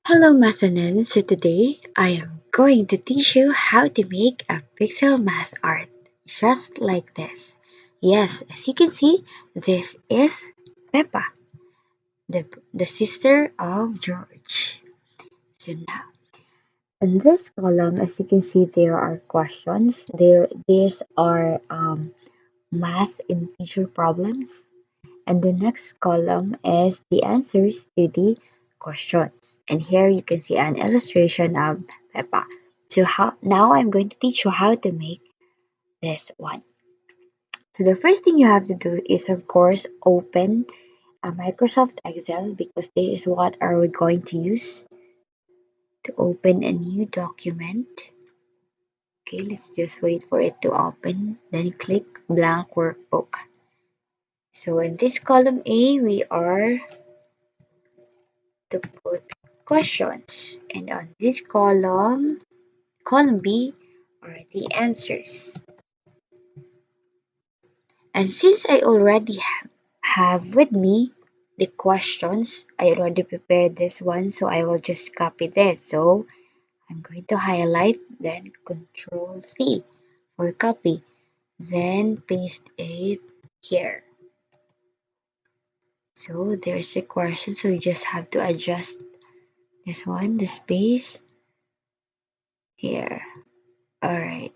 Hello, matheNends. So today I am going to teach you how to make a pixel math art just like this. Yes, as you can see, this is Peppa, the sister of George. So now, in this column, as you can see, there are questions. These are math integer problems. And the next column is the answers to the questions. And here you can see an illustration of Peppa. So now I'm going to teach you how to make this one. So the first thing you have to do is of course open a Microsoft Excel because this is what are we going to use to open a new document. Okay, let's just wait for it to open. Then click blank workbook. So in this column A, we are to put questions, and on this column B are the answers. And since I already have with me the questions, I already prepared this one, so I will just copy this. So I'm going to highlight, then Control C for copy, then paste it here. So there's a question, so you just have to adjust this one, the space here. Alright.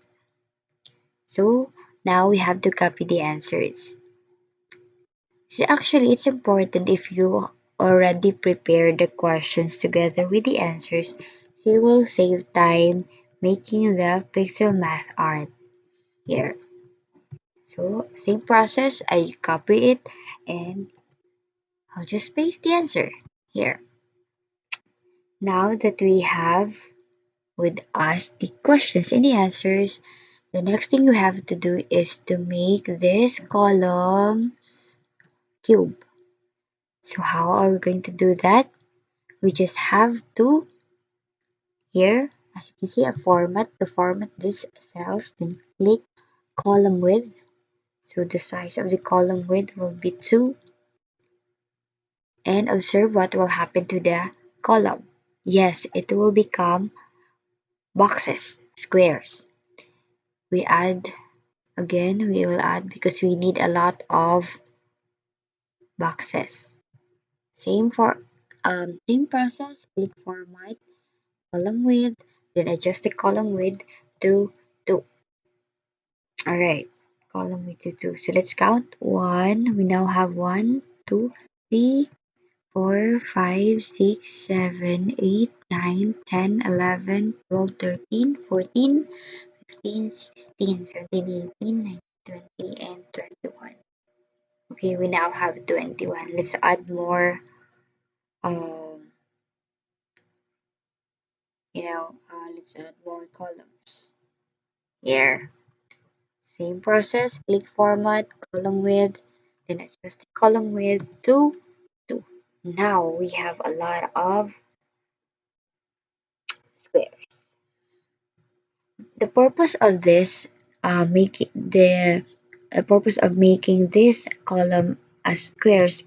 So now we have to copy the answers. So actually, it's important if you already prepare the questions together with the answers, so you will save time making the pixel math art here. So same process, I copy it and I'll just paste the answer here. Now that we have with us the questions and the answers, the next thing you have to do is to make this column cube. So how are we going to do that? We just have to, here, as you can see, a format to format these cells, then click column width. So the size of the column width will be 2. And observe what will happen to the column. Yes, it will become boxes, squares. We add, again, we will add because we need a lot of boxes. Same process, click format, column width, then adjust the column width to 2. Alright, column width to 2. So let's count. 1, we now have 1, 2, 3, 4, 5, 6, 7, 8, 9, 10, 11, 12, 13, 14, 15, 16, 17, 18, 19, 20, and 21. Okay, we now have 21. Let's add more, um, let's add more columns. Here, same process, click format, column width, then adjust the column width to 2. Now we have a lot of squares. The purpose of this, the purpose of making this column as squares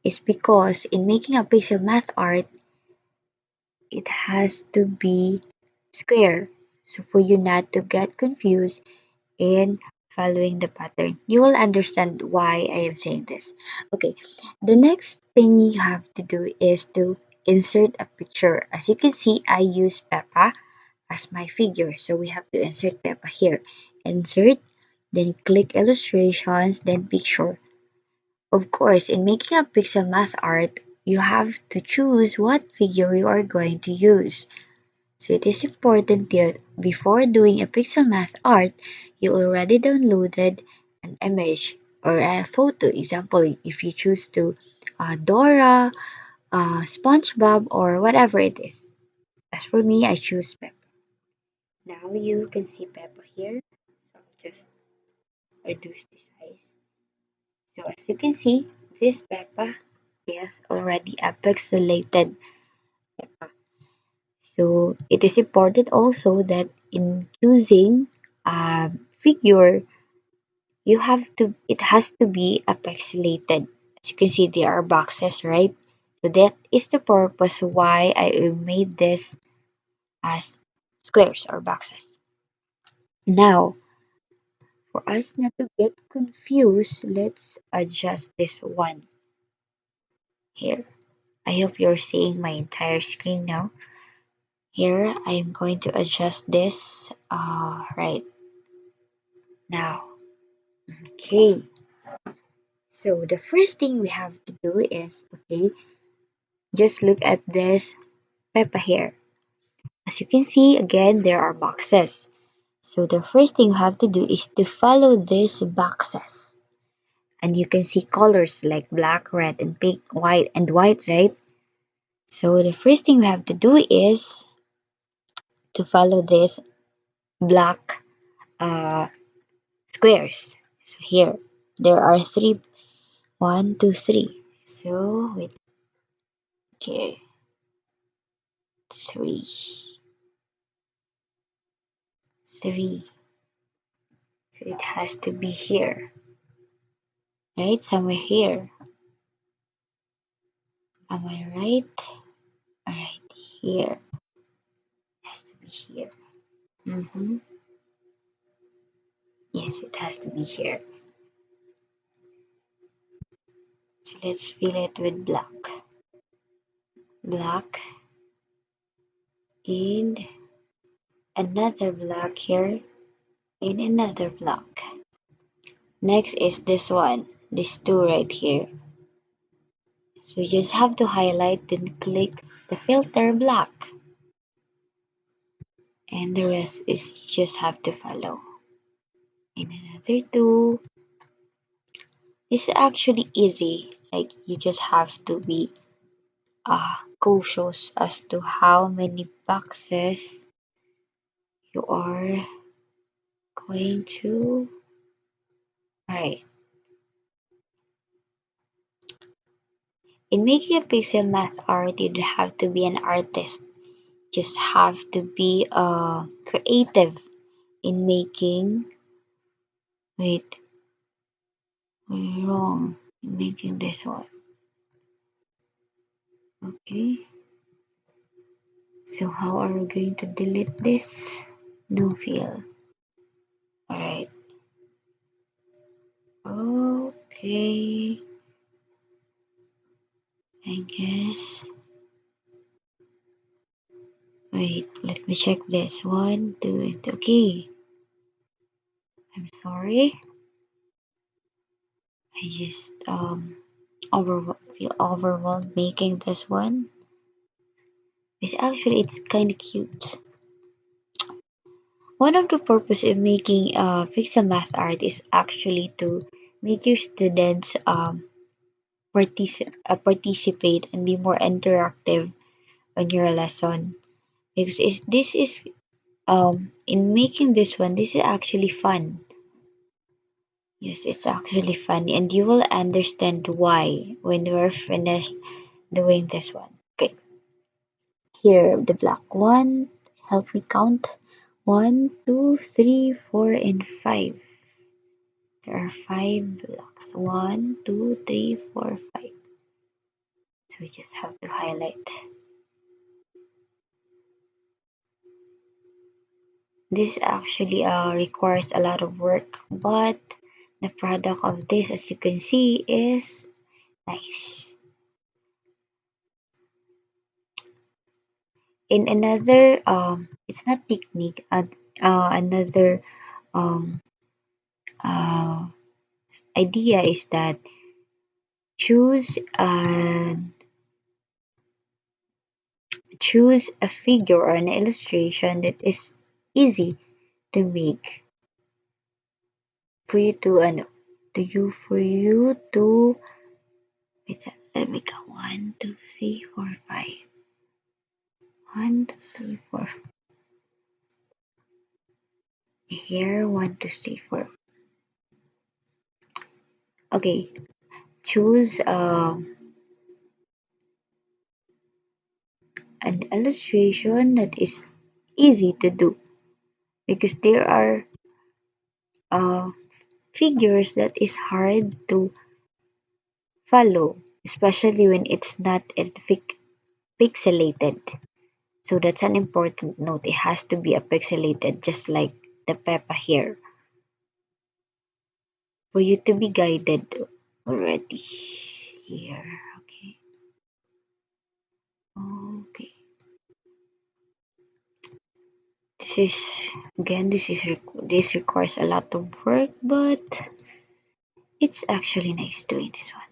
is because in making a pixel math art, it has to be square. So for you not to get confused in following the pattern, you will understand why I am saying this. Okay, the next thing you have to do is to insert a picture. As you can see, I use Peppa as my figure. So we have to insert Peppa here. Insert, then click illustrations, then picture. Of course, in making a pixel math art, you have to choose what figure you are going to use. So it is important that before doing a pixel math art, you already downloaded an image or a photo. Example, if you choose to Dora, SpongeBob, or whatever it is. As for me, I choose Peppa. Now you can see Peppa here. So just reduce the size. So as you can see, this Peppa is already a pixelated Peppa. So it is important also that in choosing a figure, it has to be a pixelated. As you can see, there are boxes, right? So that is the purpose why I made this as squares or boxes. Now, for us not to get confused, let's adjust this one here. I hope you're seeing my entire screen now. Here, I am going to adjust this right now. Okay, so the first thing we have to do is, okay, just look at this Peppa here. As you can see, again, there are boxes. So the first thing you have to do is to follow these boxes. And you can see colors like black, red, and pink, white, right? So the first thing we have to do is to follow these black squares. So here, there are three, one, two, three. So wait, okay, three, three. So it has to be here, right? Somewhere here. Am I right? Alright, here. It has to be here. Mm-hmm. Yes, it has to be here. So let's fill it with black. Black and another black here and another black. Next is this one, these two right here. So you just have to highlight then click the filter black. And the rest is you just have to follow. And another two. It's actually easy. Like you just have to be cautious as to how many boxes you are going to. Alright. In making a pixel math art, you don't have to be an artist. Just have to be creative in making. Wait, we're wrong in making this one. Okay. So how are we going to delete this? No fill. Alright. Okay. I guess. Wait, let me check this. One, two, and okay. I'm sorry. I just feel overwhelmed making this one. It's kind of cute. One of the purpose of making pixel math art is actually to make your students participate and be more interactive on your lesson. Because this is in making this one, this is actually fun. Yes, it's actually fun, and you will understand why when we're finished doing this one. Okay, here the black one. Help me count. One, two, three, four, and five. There are five blocks. One, two, three, four, five. So we just have to highlight. This actually requires a lot of work, but the product of this, as you can see, is nice. In another, it's not technique. Another um, uh, idea is that choose choose a figure or an illustration that is easy to make for you to for you to wait, let me go 1 2 3 4 5 1 2 3 4 here 1 2 3 4 okay choose an illustration that is easy to do because there are uh figures that is hard to follow especially when it's not pixelated. So that's an important note. It has to be a pixelated, just like the Peppa here, for you to be guided already. Here, okay. Okay. This is again. This requires a lot of work, but it's actually nice doing this one.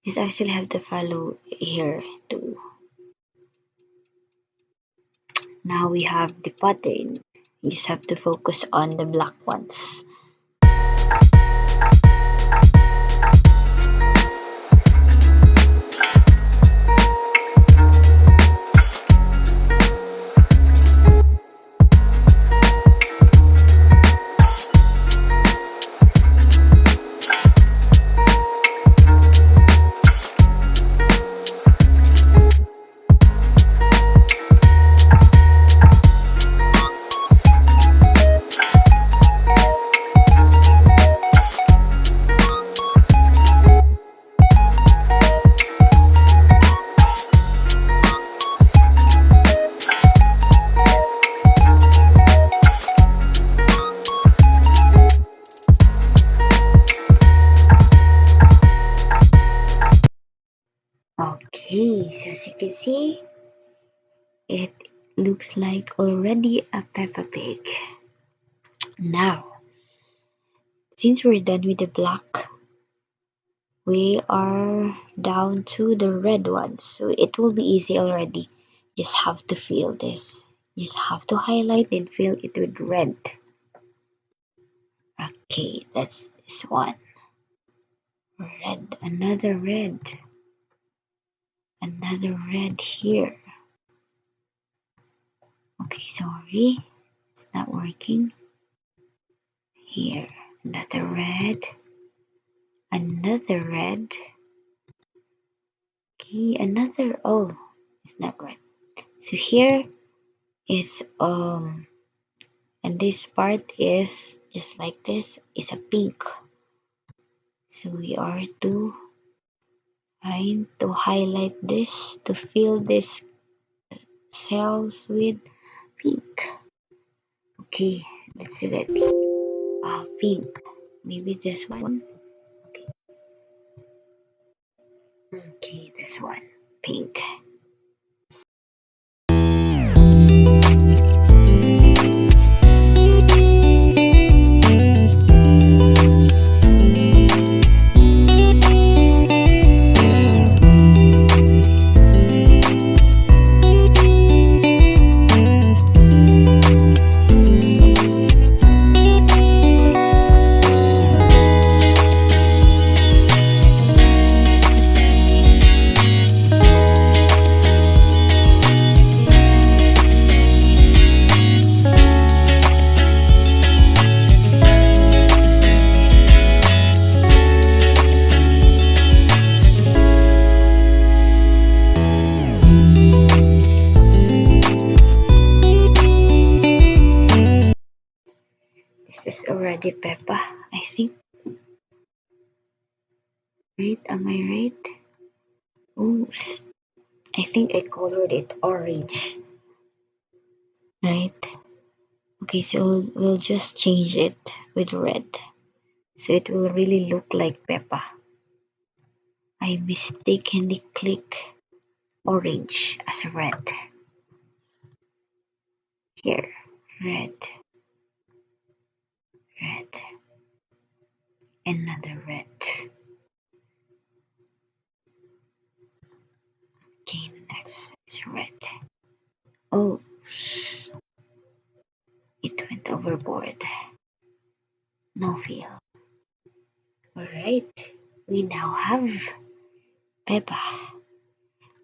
Just actually have to follow here too. Now we have the pattern. You just have to focus on the black ones. Okay, so as you can see, it looks like already a Peppa Pig. Now, since we're done with the black, we are down to the red one. So it will be easy already. Just have to fill this. Just have to highlight and fill it with red. Okay, that's this one. Red, another red. Another red here. Okay, sorry. It's not working. Here, another red. Another red. Okay, another, oh, it's not red. So here is and this part is just like this, is a pink. So we are to find to highlight this to fill this cells with pink. Okay, let's select pink. Maybe this one. Okay, okay, this one, pink. This is already Peppa, I think. Right? Am I right? Oops. I think I colored it orange. Right? Okay, so we'll just change it with red. So it will really look like Peppa. I mistakenly click orange as red. Here, red, red, another red. Okay, next is red. Oh, it went overboard. No feel. Alright, we now have Peppa.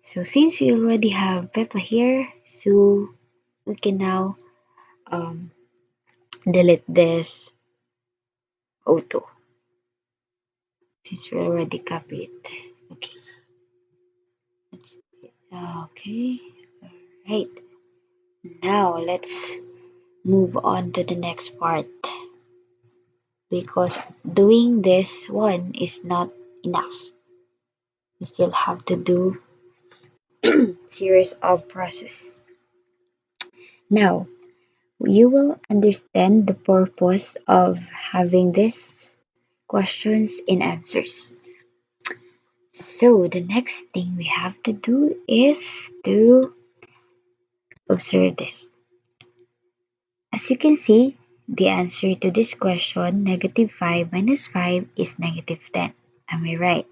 So since we already have Peppa here, so we can now um, delete this auto. Since we already copied it. Okay. Okay. Right. Now let's move on to the next part. because doing this one is not enough. You still have to do series of process. Now, you will understand the purpose of having these questions and answers. So the next thing we have to do is to observe this. As you can see, the answer to this question, -5 minus 5 is -10. Am I right?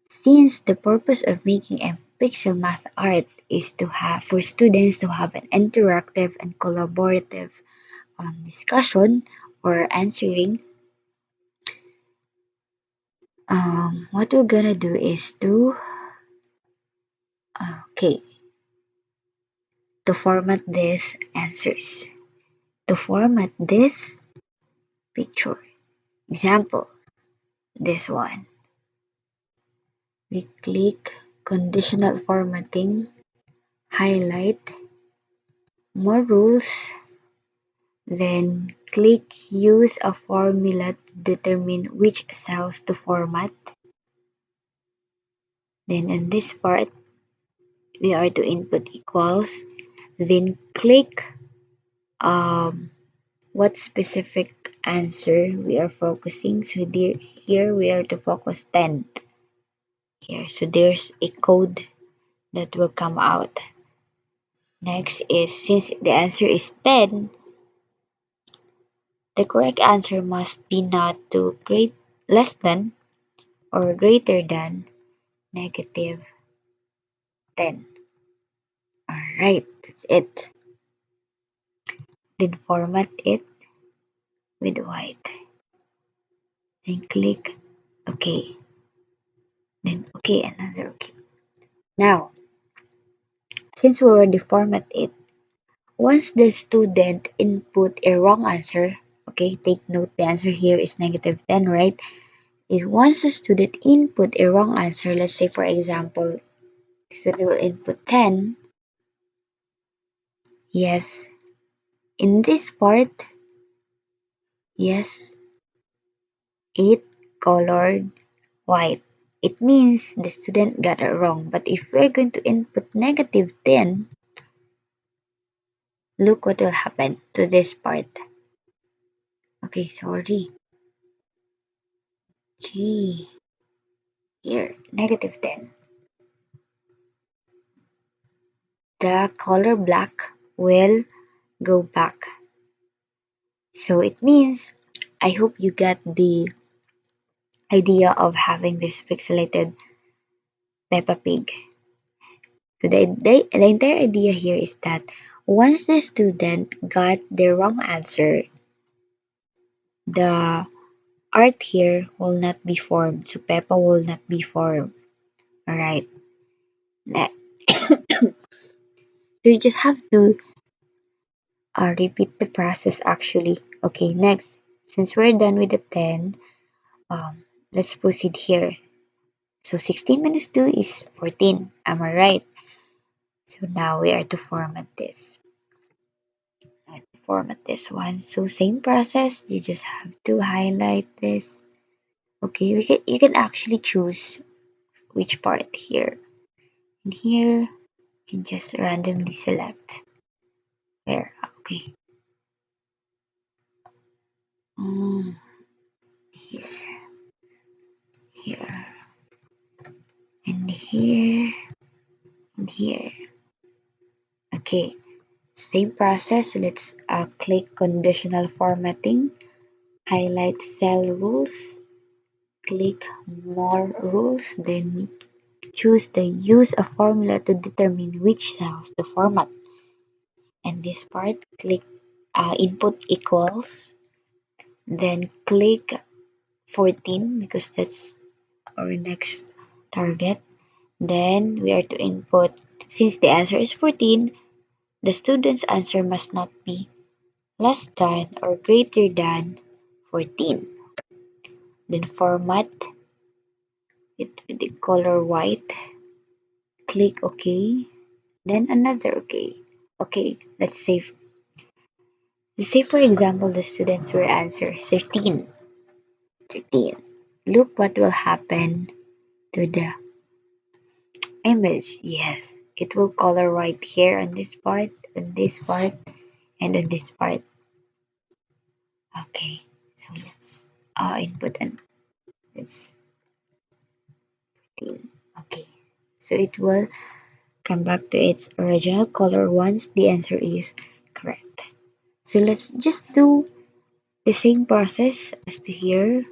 Since the purpose of making a pixel math art is to have for students to have an interactive and collaborative discussion or answering, what we're gonna do is okay, to format these answers, to format this picture. Example, this one. We click conditional formatting, highlight more rules, then click use a formula to determine which cells to format. Then in this part, we are to input equals, then click what specific answer we are focusing. So here we are to focus 10. Here, so there's a code that will come out. Next is, since the answer is 10, the correct answer must be not to less than or greater than -10. Alright, that's it. Then format it with white. Then click OK. Then OK, another OK. Now, since we already format it, once the student input a wrong answer, okay, take note the answer here is -10, right? If once the student input a wrong answer, let's say for example, the student will input 10, yes, in this part, yes, it colored white. It means the student got it wrong. But if we're going to input -10, look what will happen to this part. Okay, sorry. Okay, here, -10. The color black will go back. So it means, I hope you get the idea of having this pixelated Peppa Pig. So the entire idea here is that once the student got the wrong answer, the art here will not be formed. So Peppa will not be formed. Alright. So you just have to repeat the process actually. Okay, next. Since we're done with the 10, let's proceed here. So 16 minus 2 is 14. Am I right? So now we are to format this. Format this one. So same process. You just have to highlight this. Okay, you can actually choose which part here. And here, you can just randomly select. There. Okay. Here, here, and here, and here. Okay. Same process. Let's click conditional formatting. Highlight cell rules. Click more rules. Then choose the use a formula to determine which cells to format. And this part, click input equals. Then click 14 because that's our next target. Then we are to input, since the answer is 14, the student's answer must not be less than or greater than 14. Then format it with the color white. Click OK. Then another OK. Okay, let's save. Say, for example, the students will answer 13. 13. Look what will happen to the image. Yes, it will color right here on this part, and on this part. Okay, so let's input and let's 13. Okay, so it will come back to its original color once the answer is correct. So let's just do the same process as to here.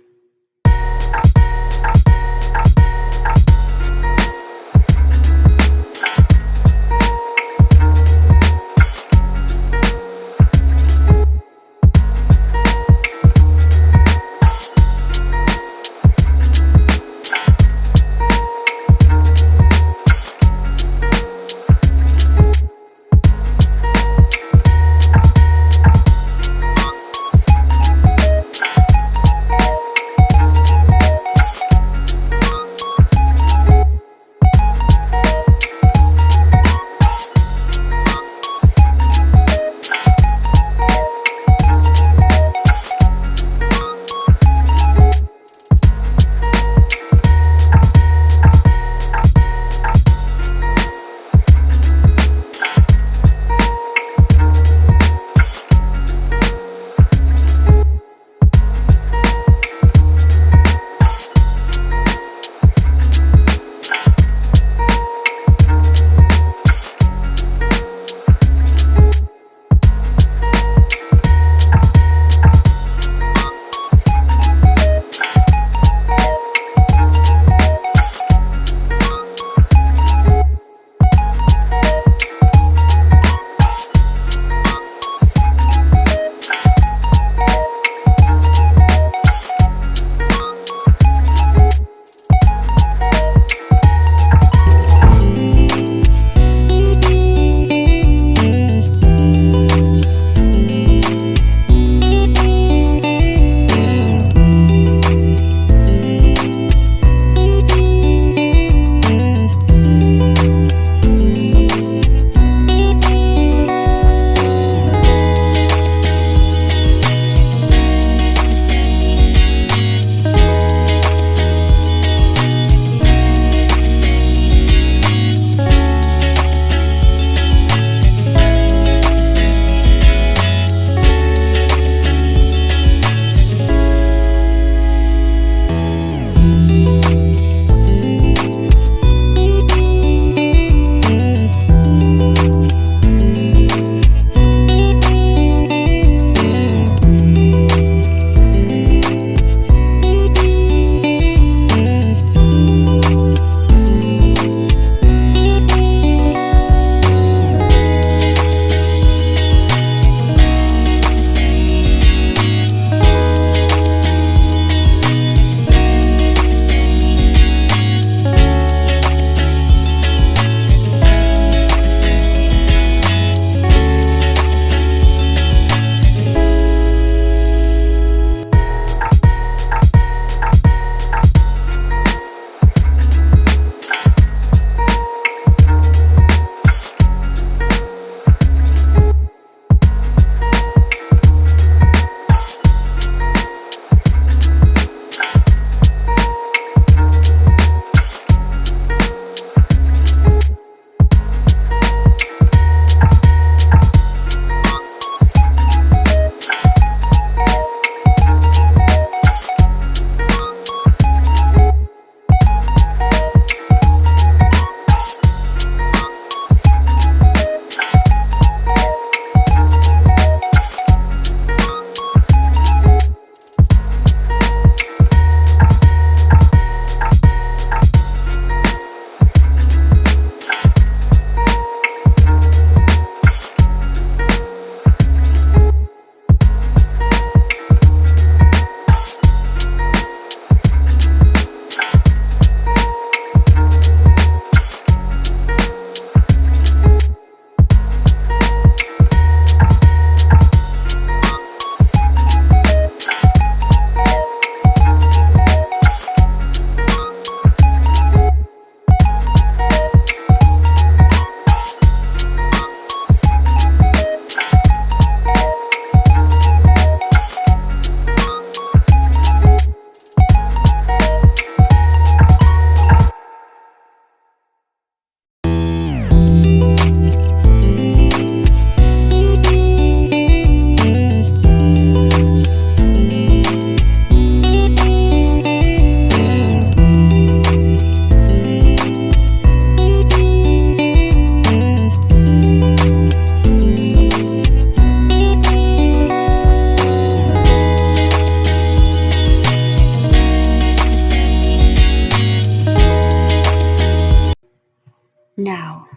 Now,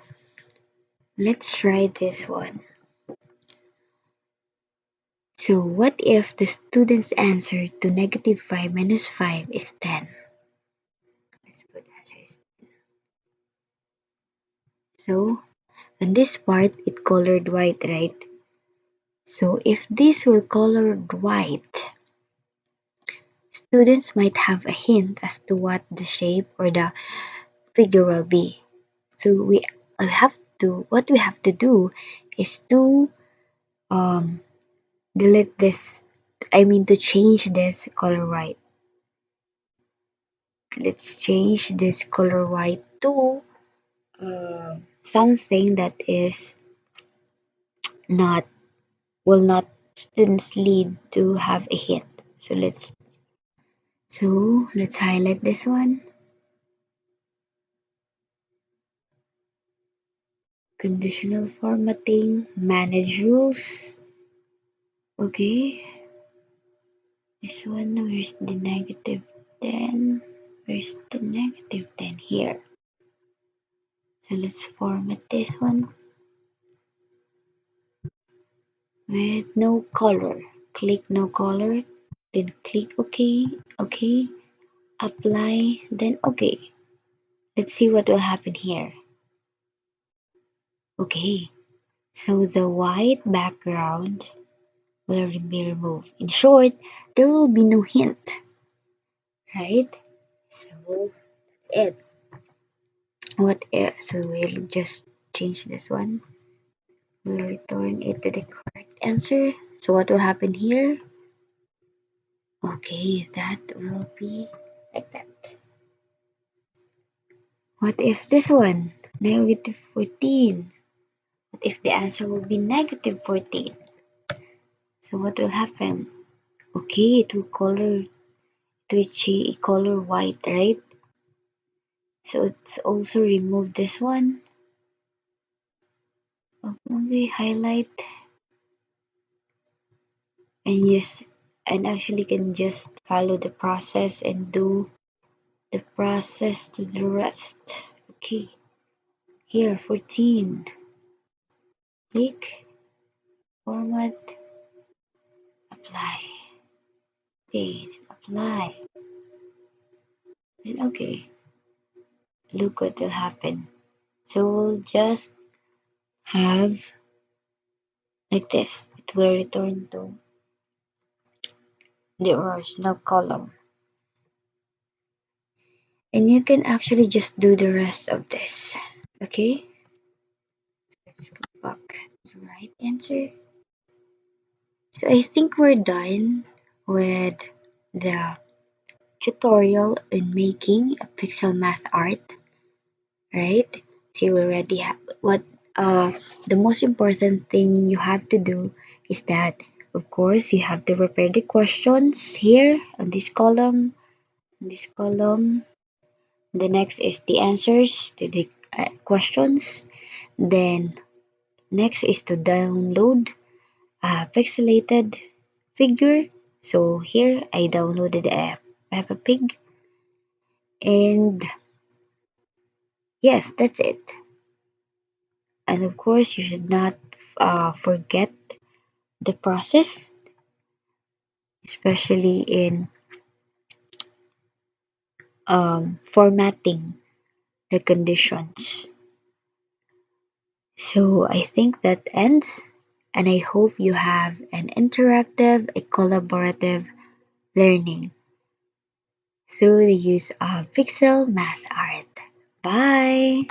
let's try this one. So what if the student's answer to negative 5 minus 5 is 10? Let's put answer is. So, in this part, it colored white, right? So if this will colored white, students might have a hint as to what the shape or the figure will be. So what we have to do is to um delete this, to change this color white. Let's change this color white to something that is not will not students lead to have a hint. So let's highlight this one. Conditional formatting, manage rules. Okay, this one, where's the negative 10? Where's the negative 10 here? So let's format this one with no color. Click no color, then click OK, OK, apply, then OK. Let's see what will happen here. Okay, so the white background will be removed. In short, there will be no hint, right? So that's it. What if, so we'll just change this one. We'll return it to the correct answer. So what will happen here? Okay, that will be like that. What if this one? Negative 14. What if the answer will be negative 14? So what will happen? Okay, it will color white, right? So let's also remove this one. Okay, highlight and actually can just follow the process and do the process to the rest. Okay, here 14. Click, format, apply. Okay, apply. And okay, look what will happen. So we'll just have like this. It will return to the original column. And you can actually just do the rest of this. Okay, let's go back to the right answer. So I think we're done with the tutorial in making a pixel math art, right? So you already have what the most important thing you have to do is that of course you have to prepare the questions here on this column, the next is the answers to the questions, then next is to download a pixelated figure. So here I downloaded a Peppa Pig, and yes, that's it. And of course, you should not forget the process, especially in formatting the conditions. So I think that ends, and I hope you have an interactive, a collaborative learning through the use of pixel math art. Bye!